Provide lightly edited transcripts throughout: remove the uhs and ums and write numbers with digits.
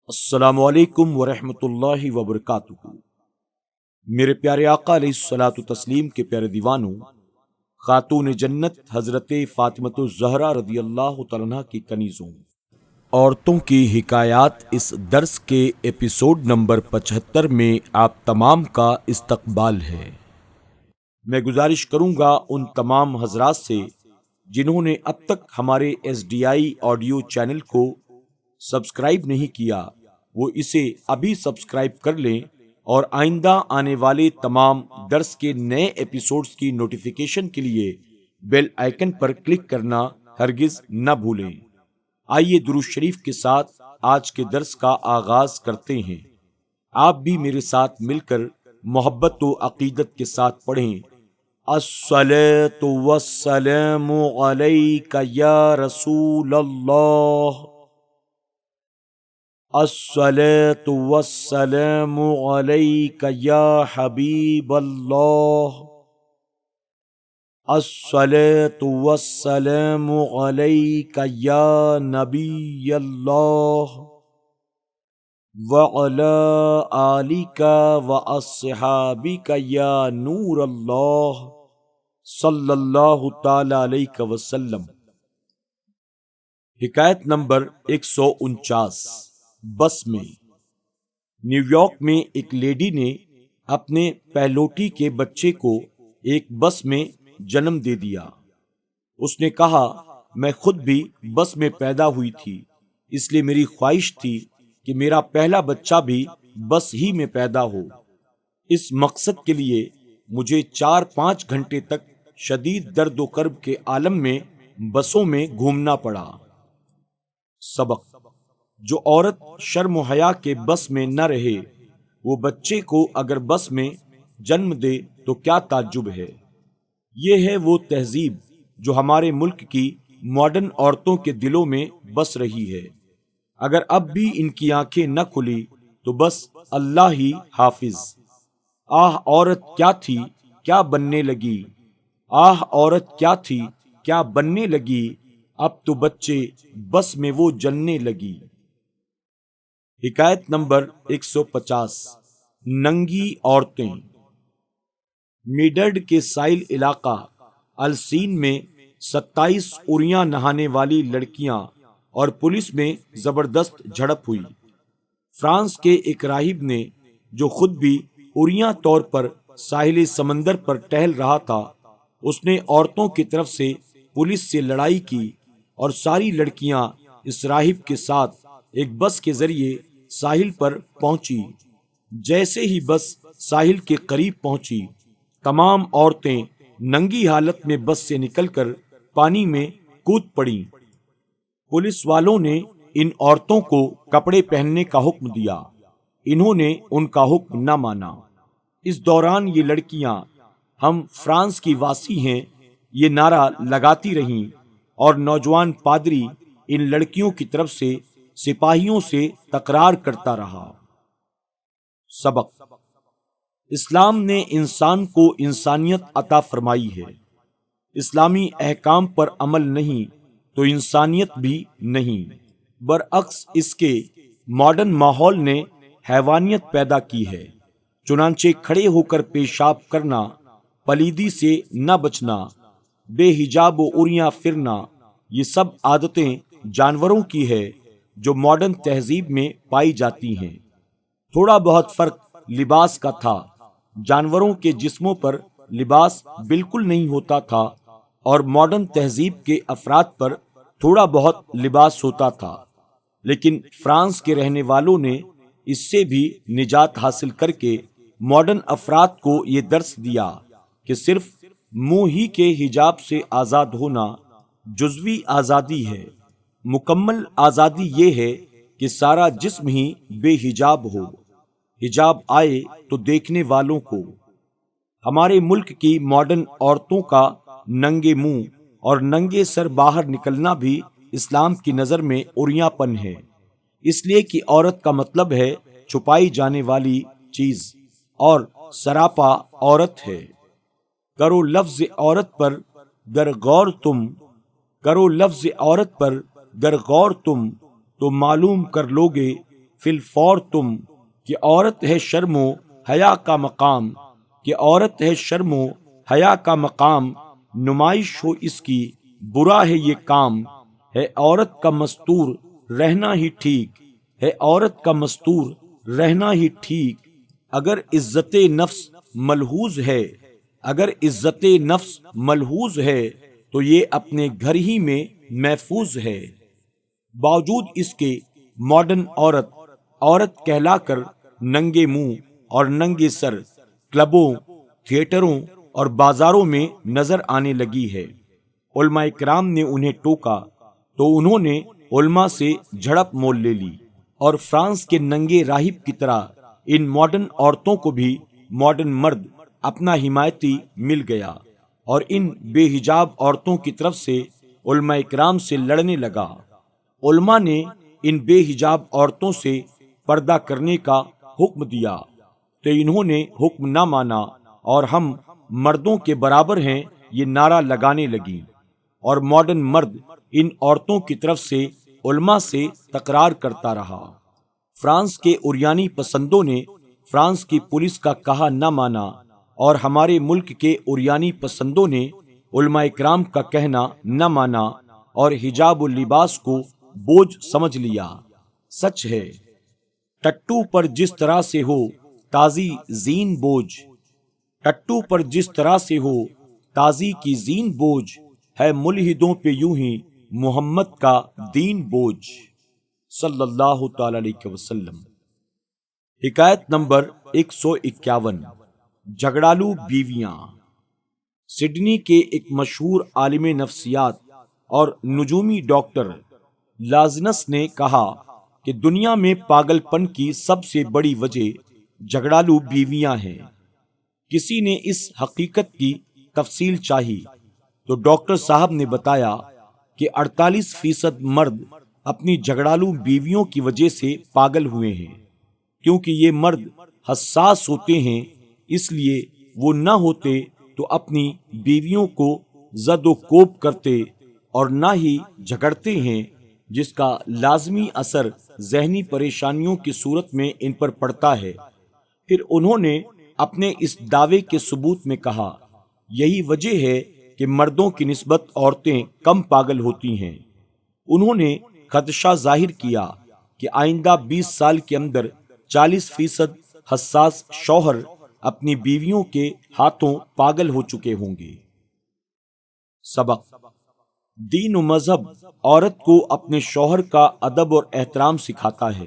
السلام علیکم ورحمۃ اللہ وبرکاتہ۔ میرے پیارے آقا علیہ الصلاۃ والتسلیم کے پیارے دیوانوں، خاتون جنت حضرت فاطمۃ الزہرا رضی اللہ تعالیٰ عنہا کی کنیزوں، عورتوں کی حکایات اس درس کے ایپیسوڈ نمبر 75 میں آپ تمام کا استقبال ہے۔ میں گزارش کروں گا ان تمام حضرات سے جنہوں نے اب تک ہمارے SDI آڈیو چینل کو سبسکرائب نہیں کیا، وہ اسے ابھی سبسکرائب کر لیں اور آئندہ آنے والے تمام درس کے نئے ایپیسوڈز کی نوٹیفیکیشن کے لیے بیل آئیکن پر کلک کرنا ہرگز نہ بھولیں۔ آئیے درود شریف کے ساتھ آج کے درس کا آغاز کرتے ہیں۔ آپ بھی میرے ساتھ مل کر محبت و عقیدت کے ساتھ پڑھیں: الصلاۃ والسلام علیک یا رسول اللہ، الصلاۃ والسلام علیک یا حبیب اللہ، الصلاۃ والسلام علیک یا نبی اللہ، وعلی آلک واصحابک یا نور اللہ، صلی اللہ تعالی علیہ وسلم۔ حکایت نمبر 149۔ بس میں۔ نیو یارک میں ایک لیڈی نے اپنے پہلوٹی کے بچے کو ایک بس میں جنم دے دیا۔ اس نے کہا، میں خود بھی بس میں پیدا ہوئی تھی، اس لیے میری خواہش تھی کہ میرا پہلا بچہ بھی بس ہی میں پیدا ہو۔ اس مقصد کے لیے مجھے 4-5 گھنٹے تک شدید درد و کرب کے عالم میں بسوں میں گھومنا پڑا۔ سبق: جو عورت شرم و حیا کے بس میں نہ رہے، وہ بچے کو اگر بس میں جنم دے تو کیا تعجب ہے۔ یہ ہے وہ تہذیب جو ہمارے ملک کی ماڈرن عورتوں کے دلوں میں بس رہی ہے۔ اگر اب بھی ان کی آنکھیں نہ کھلی تو بس اللہ ہی حافظ۔ آہ عورت کیا تھی کیا بننے لگی، آہ عورت کیا تھی کیا بننے لگی، اب تو بچے بس میں وہ جننے لگی۔ حکایت نمبر 150۔ ننگی عورتیں۔ میڈرڈ کے ساحل علاقہ السین میں 27 عریاں نہانے والی لڑکیاں اور پولیس میں زبردست جھڑپ ہوئی۔ فرانس کے ایک راہب نے، جو خود بھی عریاں طور پر ساحل سمندر پر ٹہل رہا تھا، اس نے عورتوں کی طرف سے پولیس سے لڑائی کی اور ساری لڑکیاں اس راہب کے ساتھ ایک بس کے ذریعے ساحل پر پہنچی۔ جیسے ہی بس ساحل کے قریب پہنچی، تمام عورتیں ننگی حالت میں بس سے نکل کر پانی میں کود پڑیں۔ پولیس والوں نے ان عورتوں کو کپڑے پہننے کا حکم دیا، انہوں نے ان کا حکم نہ مانا۔ اس دوران یہ لڑکیاں ہم فرانس کی واسی ہیں یہ نعرہ لگاتی رہیں اور نوجوان پادری ان لڑکیوں کی طرف سے سپاہیوں سے تکرار کرتا رہا۔ سبق: اسلام نے انسان کو انسانیت عطا فرمائی ہے۔ اسلامی احکام پر عمل نہیں تو انسانیت بھی نہیں، برعکس اس کے ماڈرن ماحول نے حیوانیت پیدا کی ہے۔ چنانچہ کھڑے ہو کر پیشاب کرنا، پلیدی سے نہ بچنا، بے حجاب و عریاں پھرنا، یہ سب عادتیں جانوروں کی ہے جو ماڈرن تہذیب میں پائی جاتی ہیں۔ تھوڑا بہت فرق لباس کا تھا، جانوروں کے جسموں پر لباس بالکل نہیں ہوتا تھا اور ماڈرن تہذیب کے افراد پر تھوڑا بہت لباس ہوتا تھا، لیکن فرانس کے رہنے والوں نے اس سے بھی نجات حاصل کر کے ماڈرن افراد کو یہ درس دیا کہ صرف منہ ہی کے حجاب سے آزاد ہونا جزوی آزادی ہے، مکمل آزادی یہ ہے کہ سارا جسم ہی بے حجاب ہو۔ حجاب آئے تو دیکھنے والوں کو۔ ہمارے ملک کی ماڈرن عورتوں کا ننگے منہ اور ننگے سر باہر نکلنا بھی اسلام کی نظر میں عریاں پن ہے، اس لیے کہ عورت کا مطلب ہے چھپائی جانے والی چیز، اور سراپا عورت ہے۔ کرو لفظ عورت پر گر غور تم، کرو لفظ عورت پر گر غور تم تو معلوم کر لوگے فی الفور تم، کہ عورت ہے شرم و حیا کا مقام، کہ عورت ہے شرم و حیا کا مقام، نمائش ہو اس کی برا ہے یہ کام، ہے عورت کا مستور رہنا ہی ٹھیک، ہے عورت کا مستور رہنا ہی ٹھیک، اگر عزت نفس ملحوظ ہے، اگر عزت نفس ملحوظ ہے تو یہ اپنے گھر ہی میں محفوظ ہے۔ باوجود اس کے ماڈرن عورت کہلا کر ننگے منہ اور ننگے سر کلبوں، تھیٹروں اور بازاروں میں نظر آنے لگی ہے۔ علماء کرام نے انہیں ٹوکا تو انہوں نے علماء سے جھڑپ مول لے لی، اور فرانس کے ننگے راہب کی طرح ان ماڈرن عورتوں کو بھی ماڈرن مرد اپنا حمایتی مل گیا، اور ان بے حجاب عورتوں کی طرف سے علماء کرام سے لڑنے لگا۔ علماء نے ان بے حجاب عورتوں سے پردہ کرنے کا حکم دیا تو انہوں نے حکم نہ مانا، اور ہم مردوں کے برابر ہیں یہ نعرہ لگانے لگی، اور ماڈرن مرد ان عورتوں کی طرف سے علماء سے تکرار کرتا رہا۔ فرانس کے عریانی پسندوں نے فرانس کی پولیس کا کہا نہ مانا، اور ہمارے ملک کے عریانی پسندوں نے علماء کرام کا کہنا نہ مانا اور حجاب و لباس کو بوجھ سمجھ لیا۔ سچ ہے، ٹٹو پر جس طرح سے ہو تازی زین بوجھ، ٹٹو پر جس طرح سے ہو تازی کی زین بوجھ، ہے ملحدوں پہ یوں ہی محمد کا دین بوجھ، صلی اللہ تعالی علیہ وسلم۔ حکایت نمبر 151، جھگڑالو بیویاں۔ سڈنی کے ایک مشہور عالم نفسیات اور نجومی ڈاکٹر لازنس نے کہا کہ دنیا میں پاگل پن کی سب سے بڑی وجہ جھگڑالو بیویاں ہیں۔ کسی نے اس حقیقت کی تفصیل چاہی تو ڈاکٹر صاحب نے بتایا کہ 48% مرد اپنی جھگڑالو بیویوں کی وجہ سے پاگل ہوئے ہیں، کیونکہ یہ مرد حساس ہوتے ہیں، اس لیے وہ نہ ہوتے تو اپنی بیویوں کو زد و کوب کرتے اور نہ ہی جھگڑتے ہیں، جس کا لازمی اثر ذہنی پریشانیوں کی صورت میں ان پر پڑتا ہے۔ پھر انہوں نے اپنے اس دعوے کے ثبوت میں کہا، یہی وجہ ہے کہ مردوں کی نسبت عورتیں کم پاگل ہوتی ہیں۔ انہوں نے خدشہ ظاہر کیا کہ آئندہ 20 سال کے اندر 40% حساس شوہر اپنی بیویوں کے ہاتھوں پاگل ہو چکے ہوں گے۔ سبق: دین و مذہب عورت کو اپنے شوہر کا ادب اور احترام سکھاتا ہے،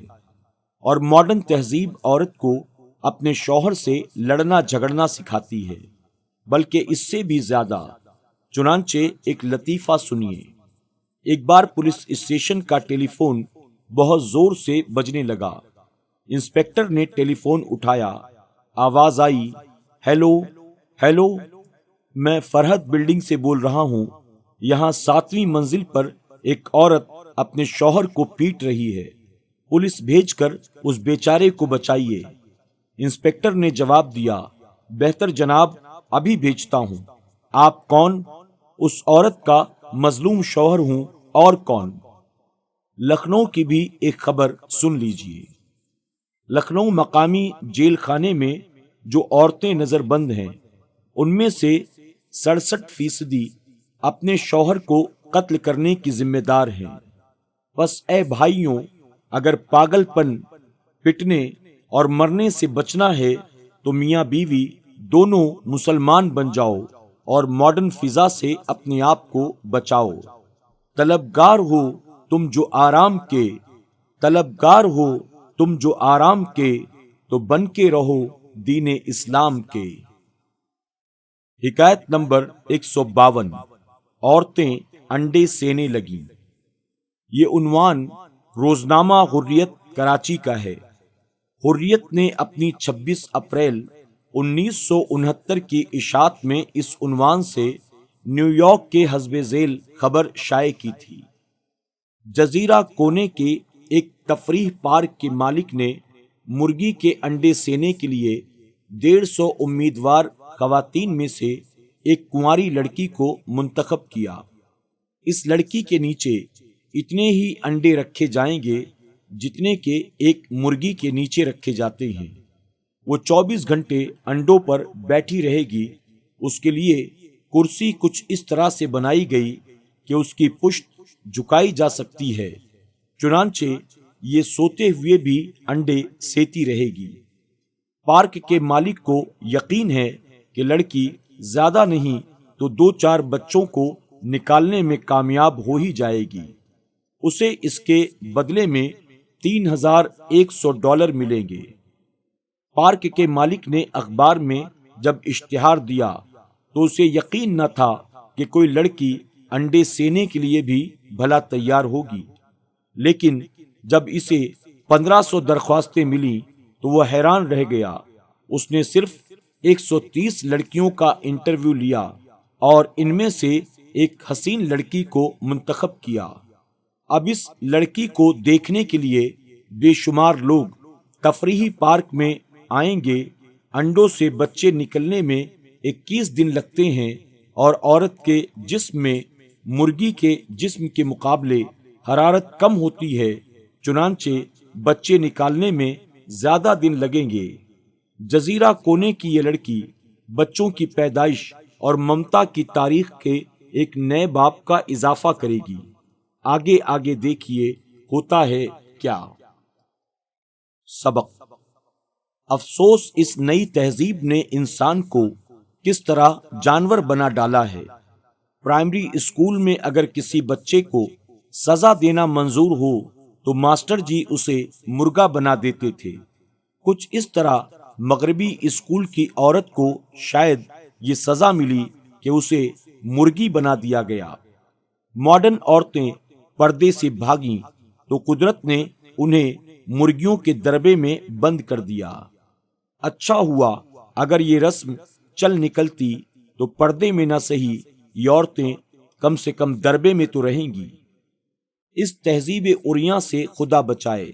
اور ماڈرن تہذیب عورت کو اپنے شوہر سے لڑنا جھگڑنا سکھاتی ہے، بلکہ اس سے بھی زیادہ۔ چنانچہ ایک لطیفہ سنیے۔ ایک بار پولیس اسٹیشن کا ٹیلی فون بہت زور سے بجنے لگا۔ انسپکٹر نے ٹیلی فون اٹھایا، آواز آئی، ہیلو ہیلو، میں فرحت بلڈنگ سے بول رہا ہوں، یہاں 7ویں منزل پر ایک عورت اپنے شوہر کو پیٹ رہی ہے، پولیس بھیج کر اس بیچارے کو بچائیے۔ انسپکٹر نے جواب دیا، بہتر جناب، ابھی بھیجتا ہوں۔ آپ کون؟ اس عورت کا مظلوم شوہر ہوں، اور کون؟ لکھنؤ کی بھی ایک خبر سن لیجیے۔ لکھنؤ مقامی جیل خانے میں جو عورتیں نظر بند ہیں، ان میں سے 67% اپنے شوہر کو قتل کرنے کی ذمہ دار ہیں۔ بس اے بھائیوں، اگر پاگل پن، پٹنے اور مرنے سے بچنا ہے تو میاں بیوی دونوں مسلمان بن جاؤ اور ماڈرن فضا سے اپنے آپ کو بچاؤ۔ طلبگار ہو تم جو آرام کے، طلبگار ہو تم جو آرام کے، تو بن کے رہو دین اسلام کے۔ حکایت نمبر 152، عورتیں انڈے سینے لگیں۔ یہ عنوان روزنامہ حریت کراچی کا ہے۔ حریت نے اپنی 26 اپریل 1969 کی اشاعت میں اس عنوان سے نیو یارک کے حسب ذیل خبر شائع کی تھی۔ جزیرہ کونے کے ایک تفریح پارک کے مالک نے مرغی کے انڈے سینے کے لیے 150 امیدوار خواتین میں سے ایک کنواری لڑکی کو منتخب کیا۔ اس لڑکی کے نیچے اتنے ہی انڈے رکھے جائیں گے جتنے کہ ایک مرغی کے نیچے رکھے جاتے ہیں۔ وہ 24 گھنٹے انڈوں پر بیٹھی رہے گی۔ اس کے لیے کرسی کچھ اس طرح سے بنائی گئی کہ اس کی پشت جھکائی جا سکتی ہے، چنانچہ یہ سوتے ہوئے بھی انڈے سیتی رہے گی۔ پارک کے مالک کو یقین ہے کہ لڑکی زیادہ نہیں تو 2-4 بچوں کو نکالنے میں کامیاب ہو ہی جائے گی۔ اسے اس کے بدلے میں $3100 ملیں گے۔ پارک کے مالک نے اخبار میں جب اشتہار دیا تو اسے یقین نہ تھا کہ کوئی لڑکی انڈے سینے کے لیے بھی بھلا تیار ہوگی، لیکن جب اسے 1500 درخواستیں ملیں تو وہ حیران رہ گیا۔ اس نے صرف 130 لڑکیوں کا انٹرویو لیا اور ان میں سے ایک حسین لڑکی کو منتخب کیا۔ اب اس لڑکی کو دیکھنے کے لیے بے شمار لوگ تفریحی پارک میں آئیں گے۔ انڈوں سے بچے نکلنے میں 21 دن لگتے ہیں اور عورت کے جسم میں مرغی کے جسم کے مقابلے حرارت کم ہوتی ہے، چنانچہ بچے نکالنے میں زیادہ دن لگیں گے۔ جزیرہ کونے کی یہ لڑکی بچوں کی پیدائش اور ممتا کی تاریخ کے ایک نئے باب کا اضافہ کرے گی۔ آگے آگے دیکھیے ہوتا ہے کیا۔ سبق: افسوس اس نئی تہذیب نے انسان کو کس طرح جانور بنا ڈالا ہے۔ پرائمری اسکول میں اگر کسی بچے کو سزا دینا منظور ہو تو ماسٹر جی اسے مرغا بنا دیتے تھے۔ کچھ اس طرح مغربی اسکول کی عورت کو شاید یہ سزا ملی کہ اسے مرغی بنا دیا گیا۔ ماڈرن عورتیں پردے سے بھاگیں تو قدرت نے انہیں مرغیوں کے دربے میں بند کر دیا۔ اچھا ہوا اگر یہ رسم چل نکلتی تو پردے میں نہ سہی یہ عورتیں کم سے کم دربے میں تو رہیں گی۔ اس تہذیب عریاں سے خدا بچائے۔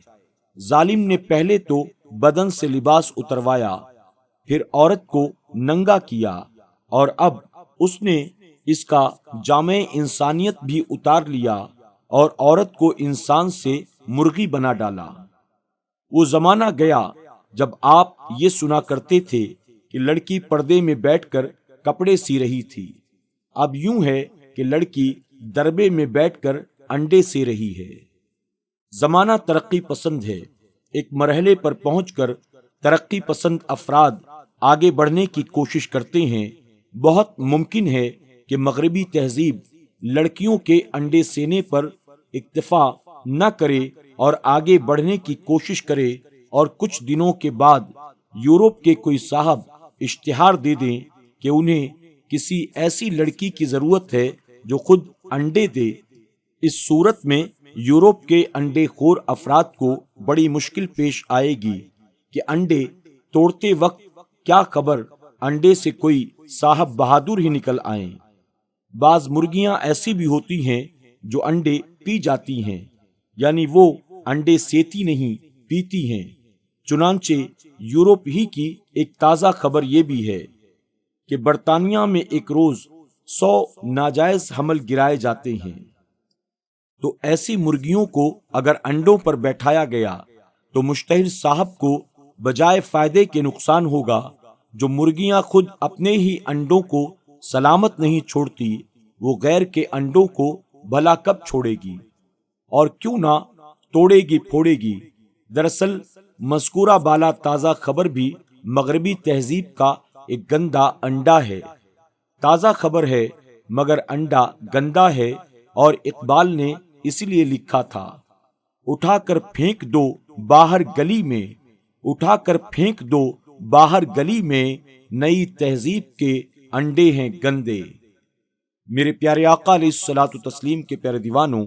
ظالم نے پہلے تو بدن سے لباس اتروایا، پھر عورت کو ننگا کیا، اور اب اس نے اس کا جامع انسانیت بھی اتار لیا اور عورت کو انسان سے مرغی بنا ڈالا۔ وہ زمانہ گیا جب آپ یہ سنا کرتے تھے کہ لڑکی پردے میں بیٹھ کر کپڑے سی رہی تھی۔ اب یوں ہے کہ لڑکی دربے میں بیٹھ کر انڈے سی رہی ہے۔ زمانہ ترقی پسند ہے۔ ایک مرحلے پر پہنچ کر ترقی پسند افراد آگے بڑھنے کی کوشش کرتے ہیں۔ بہت ممکن ہے کہ مغربی تہذیب لڑکیوں کے انڈے سینے پر اکتفا نہ کرے اور آگے بڑھنے کی کوشش کرے، اور کچھ دنوں کے بعد یورپ کے کوئی صاحب اشتہار دے دیں کہ انہیں کسی ایسی لڑکی کی ضرورت ہے جو خود انڈے دے۔ اس صورت میں یورپ کے انڈے خور افراد کو بڑی مشکل پیش آئے گی کہ انڈے توڑتے وقت کیا خبر انڈے سے کوئی صاحب بہادر ہی نکل آئیں۔ بعض مرغیاں ایسی بھی ہوتی ہیں جو انڈے پی جاتی ہیں، یعنی وہ انڈے سیتی نہیں پیتی ہیں۔ چنانچہ یورپ ہی کی ایک تازہ خبر یہ بھی ہے کہ برطانیہ میں ایک روز 100 ناجائز حمل گرائے جاتے ہیں۔ تو ایسی مرغیوں کو اگر انڈوں پر بیٹھایا گیا تو مشتہر صاحب کو بجائے فائدے کے نقصان ہوگا۔ جو مرغیاں خود اپنے ہی انڈوں کو سلامت نہیں چھوڑتی، وہ غیر کے انڈوں کو بھلا کب چھوڑے گی، اور کیوں نہ توڑے گی پھوڑے گی۔ دراصل مذکورہ بالا تازہ خبر بھی مغربی تہذیب کا ایک گندا انڈا ہے۔ تازہ خبر ہے مگر انڈا گندا ہے، اور اقبال نے اسی لیے لکھا تھا، اٹھا کر پھینک دو باہر گلی میں، اٹھا کر پھینک دو باہر گلی میں، نئی تہذیب کے انڈے ہیں گندے۔ میرے پیارے آقا علیہ الصلوۃ والتسلیم کے پیارے دیوانوں،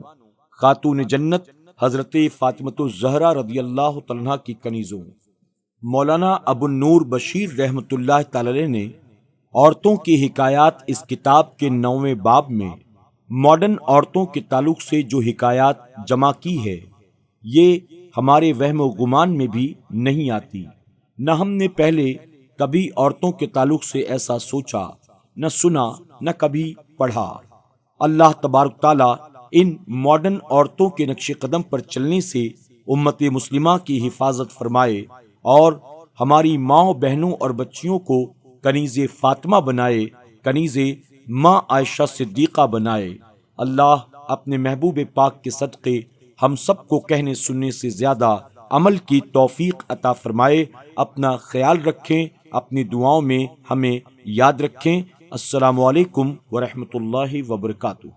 خاتون جنت حضرت فاطمۃ الزہرا رضی اللہ تعالیٰ عنہا کی کنیزوں، مولانا ابو النور بشیر رحمۃ اللہ تعالی علیہ نے عورتوں کی حکایات اس کتاب کے 9ویں باب میں ماڈرن عورتوں کے تعلق سے جو حکایات جمع کی ہے، یہ ہمارے وہم و گمان میں بھی نہیں آتی۔ نہ ہم نے پہلے کبھی عورتوں کے تعلق سے ایسا سوچا، نہ سنا، نہ کبھی پڑھا۔ اللہ تبارک تعالیٰ ان ماڈرن عورتوں کے نقش قدم پر چلنے سے امت مسلمہ کی حفاظت فرمائے اور ہماری ماں بہنوں اور بچیوں کو کنیز فاطمہ بنائے، کنیز ماں عائشہ صدیقہ بنائے۔ اللہ اپنے محبوب پاک کے صدقے ہم سب کو کہنے سننے سے زیادہ عمل کی توفیق عطا فرمائے۔ اپنا خیال رکھیں، اپنی دعاؤں میں ہمیں یاد رکھیں۔ السلام علیکم ورحمۃ اللہ وبرکاتہ۔